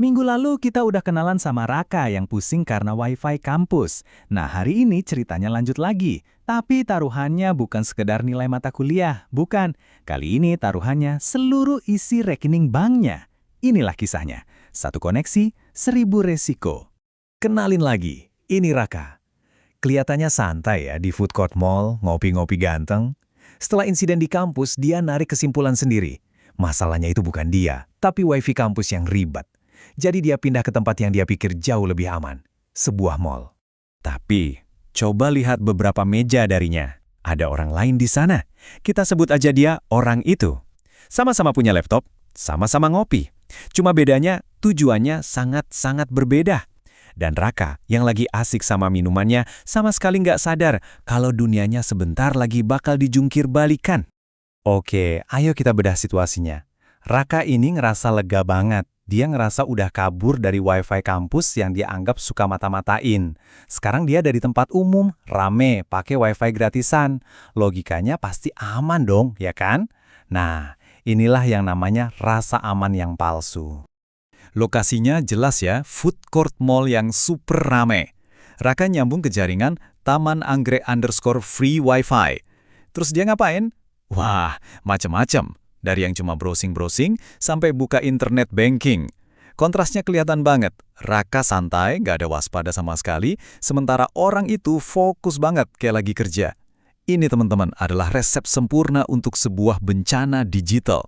Minggu lalu kita udah kenalan sama Raka yang pusing karena WiFi kampus. Nah, hari ini ceritanya lanjut lagi. Tapi taruhannya bukan sekedar nilai mata kuliah, bukan. Kali ini taruhannya seluruh isi rekening banknya. Inilah kisahnya. Satu koneksi, 1000 resiko. Kenalin lagi, ini Raka. Kelihatannya santai ya di food court mall, ngopi-ngopi ganteng. Setelah insiden di kampus, dia narik kesimpulan sendiri. Masalahnya itu bukan dia, tapi WiFi kampus yang ribet. Jadi dia pindah ke tempat yang dia pikir jauh lebih aman, sebuah mall. Tapi, coba lihat beberapa meja darinya. Ada orang lain di sana. Kita sebut aja dia orang itu. Sama-sama punya laptop, sama-sama ngopi. Cuma bedanya, tujuannya sangat-sangat berbeda. Dan Raka, yang lagi asik sama minumannya, sama sekali nggak sadar kalau dunianya sebentar lagi bakal dijungkir balikan. Oke, ayo kita bedah situasinya. Raka ini ngerasa lega banget. Dia ngerasa udah kabur dari WiFi kampus yang dia anggap suka mata-matain. Sekarang dia dari tempat umum, rame, pakai WiFi gratisan. Logikanya pasti aman dong, ya kan? Nah, inilah yang namanya rasa aman yang palsu. Lokasinya jelas ya, food court mall yang super rame. Raka nyambung ke jaringan Taman Anggrek _free WiFi. Terus dia ngapain? Wah, macem-macem. Dari yang cuma browsing-browsing sampai buka internet banking. Kontrasnya kelihatan banget. Raka santai, gak ada waspada sama sekali, sementara orang itu fokus banget kayak lagi kerja. Ini teman-teman adalah resep sempurna untuk sebuah bencana digital.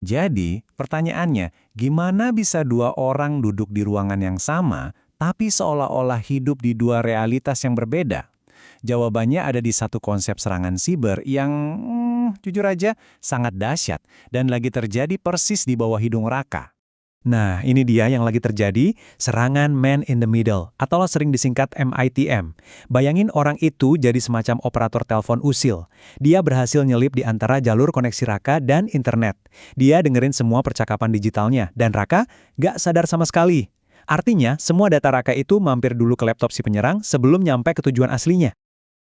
Jadi, pertanyaannya, gimana bisa dua orang duduk di ruangan yang sama, tapi seolah-olah hidup di dua realitas yang berbeda? Jawabannya ada di satu konsep serangan siber yang, jujur aja, sangat dahsyat dan lagi terjadi persis di bawah hidung Raka. Nah, ini dia yang lagi terjadi, serangan man in the middle, atau sering disingkat MITM. Bayangin orang itu jadi semacam operator telepon usil. Dia berhasil nyelip di antara jalur koneksi Raka dan internet. Dia dengerin semua percakapan digitalnya, dan Raka gak sadar sama sekali. Artinya, semua data Raka itu mampir dulu ke laptop si penyerang sebelum nyampe ke tujuan aslinya.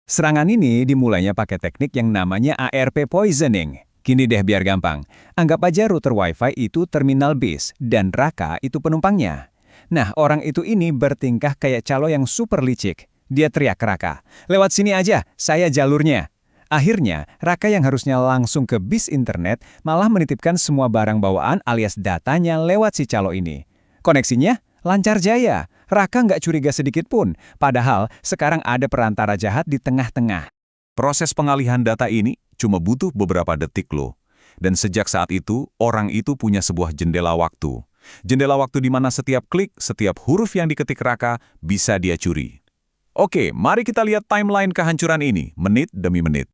Serangan ini dimulainya pakai teknik yang namanya ARP poisoning. Gini deh biar gampang. Anggap aja router WiFi itu terminal base dan Raka itu penumpangnya. Nah, orang itu ini bertingkah kayak calo yang super licik. Dia teriak ke Raka, "Lewat sini aja, saya jalurnya." Akhirnya, Raka yang harusnya langsung ke bis internet malah menitipkan semua barang bawaan alias datanya lewat si calo ini. Koneksinya lancar jaya. Raka nggak curiga sedikit pun, padahal sekarang ada perantara jahat di tengah-tengah. Proses pengalihan data ini cuma butuh beberapa detik loh. Dan sejak saat itu, orang itu punya sebuah jendela waktu. Jendela waktu di mana setiap klik, setiap huruf yang diketik Raka bisa dia curi. Oke, mari kita lihat timeline kehancuran ini, menit demi menit.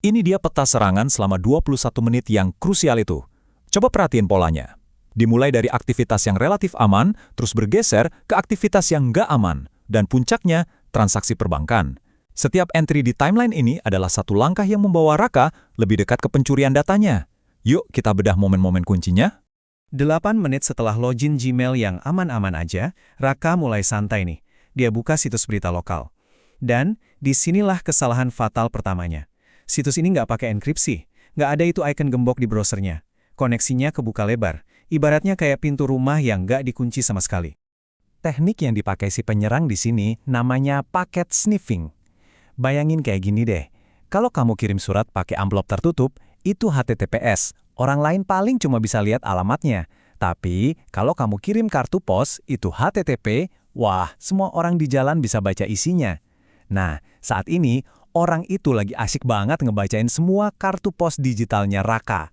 Ini dia peta serangan selama 21 menit yang krusial itu. Coba perhatiin polanya. Dimulai dari aktivitas yang relatif aman, terus bergeser ke aktivitas yang nggak aman, dan puncaknya transaksi perbankan. Setiap entry di timeline ini adalah satu langkah yang membawa Raka lebih dekat ke pencurian datanya. Yuk kita bedah momen-momen kuncinya. 8 menit setelah login Gmail yang aman-aman aja, Raka mulai santai nih. Dia buka situs berita lokal. Dan disinilah kesalahan fatal pertamanya. Situs ini nggak pakai enkripsi, nggak ada itu icon gembok di browsernya. Koneksinya kebuka lebar. Ibaratnya kayak pintu rumah yang nggak dikunci sama sekali. Teknik yang dipakai si penyerang di sini namanya packet sniffing. Bayangin kayak gini deh, kalau kamu kirim surat pakai amplop tertutup, itu HTTPS. Orang lain paling cuma bisa lihat alamatnya. Tapi kalau kamu kirim kartu pos, itu HTTP, wah, semua orang di jalan bisa baca isinya. Nah, saat ini, orang itu lagi asik banget ngebacain semua kartu pos digitalnya Raka.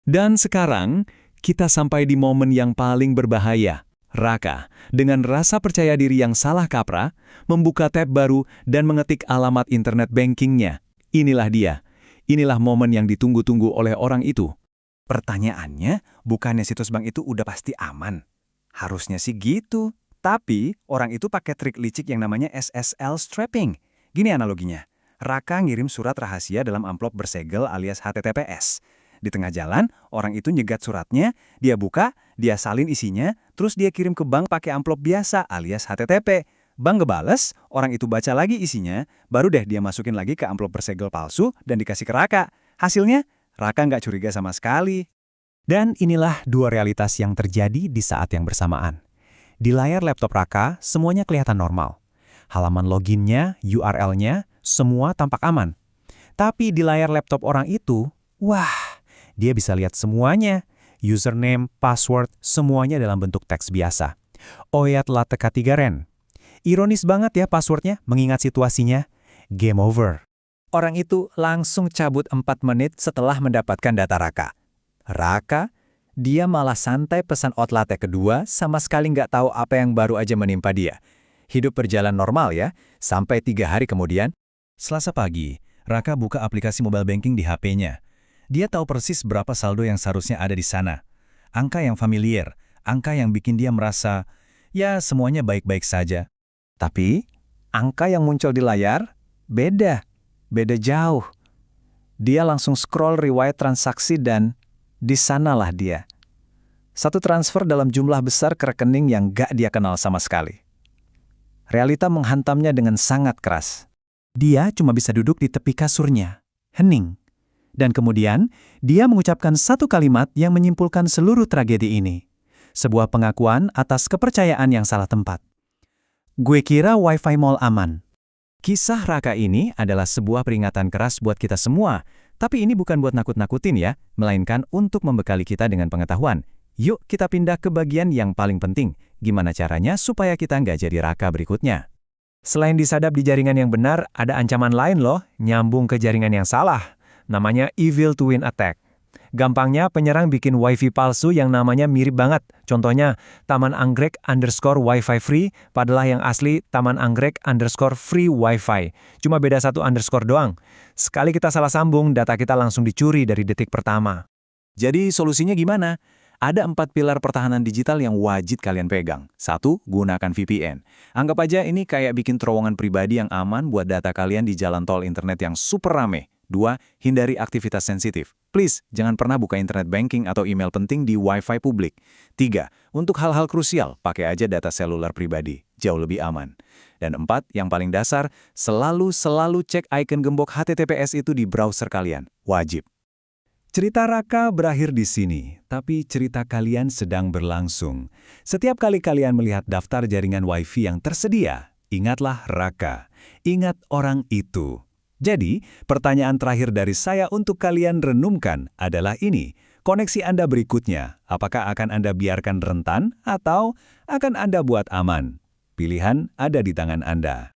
Dan sekarang, kita sampai di momen yang paling berbahaya. Raka, dengan rasa percaya diri yang salah kaprah, membuka tab baru dan mengetik alamat internet bankingnya. Inilah dia. Inilah momen yang ditunggu-tunggu oleh orang itu. Pertanyaannya, bukannya situs bank itu udah pasti aman? Harusnya sih gitu. Tapi, orang itu pakai trik licik yang namanya SSL strapping. Gini analoginya. Raka ngirim surat rahasia dalam amplop bersegel alias HTTPS. Di tengah jalan, orang itu nyegat suratnya, dia buka, dia salin isinya, terus dia kirim ke bank pakai amplop biasa alias HTTP. Bank ngebales, orang itu baca lagi isinya, baru deh dia masukin lagi ke amplop bersegel palsu dan dikasih ke Raka. Hasilnya, Raka nggak curiga sama sekali. Dan inilah dua realitas yang terjadi di saat yang bersamaan. Di layar laptop Raka, semuanya kelihatan normal. Halaman loginnya, URL-nya, semua tampak aman. Tapi di layar laptop orang itu, wah, dia bisa lihat semuanya. Username, password, semuanya dalam bentuk teks biasa. Oyat Lateka 3 Ren. Ironis banget ya passwordnya, mengingat situasinya. Game over. Orang itu langsung cabut 4 menit setelah mendapatkan data Raka. Raka, dia malah santai pesan Outlatte kedua, sama sekali nggak tahu apa yang baru aja menimpa dia. Hidup berjalan normal ya, sampai 3 hari kemudian. Selasa pagi, Raka buka aplikasi mobile banking di HP-nya. Dia tahu persis berapa saldo yang seharusnya ada di sana. Angka yang familiar, angka yang bikin dia merasa, ya semuanya baik-baik saja. Tapi, angka yang muncul di layar, beda jauh. Dia langsung scroll riwayat transaksi dan di sanalah dia. Satu transfer dalam jumlah besar ke rekening yang gak dia kenal sama sekali. Realita menghantamnya dengan sangat keras. Dia cuma bisa duduk di tepi kasurnya, hening. Dan kemudian, dia mengucapkan satu kalimat yang menyimpulkan seluruh tragedi ini. Sebuah pengakuan atas kepercayaan yang salah tempat. Gue kira Wi-Fi mall aman. Kisah Raka ini adalah sebuah peringatan keras buat kita semua. Tapi ini bukan buat nakut-nakutin ya, melainkan untuk membekali kita dengan pengetahuan. Yuk kita pindah ke bagian yang paling penting. Gimana caranya supaya kita nggak jadi Raka berikutnya? Selain disadap di jaringan yang benar, ada ancaman lain loh, nyambung ke jaringan yang salah. Namanya Evil Twin Attack. Gampangnya penyerang bikin wifi palsu yang namanya mirip banget. Contohnya, Taman Anggrek _Wi-Fi free, padahal yang asli Taman Anggrek _free Wi-Fi. Cuma beda satu underscore doang. Sekali kita salah sambung, data kita langsung dicuri dari detik pertama. Jadi solusinya gimana? Ada 4 pilar pertahanan digital yang wajib kalian pegang. 1. Gunakan VPN. Anggap aja ini kayak bikin terowongan pribadi yang aman buat data kalian di jalan tol internet yang super rame. 2. Hindari aktivitas sensitif. Please, jangan pernah buka internet banking atau email penting di Wi-Fi publik. 3. Untuk hal-hal krusial, pakai aja data seluler pribadi. Jauh lebih aman. Dan 4, yang paling dasar, selalu cek icon gembok HTTPS itu di browser kalian. Wajib. Cerita Raka berakhir di sini, tapi cerita kalian sedang berlangsung. Setiap kali kalian melihat daftar jaringan Wi-Fi yang tersedia, ingatlah Raka. Ingat orang itu. Jadi, pertanyaan terakhir dari saya untuk kalian renungkan adalah ini. Koneksi Anda berikutnya, apakah akan Anda biarkan rentan atau akan Anda buat aman? Pilihan ada di tangan Anda.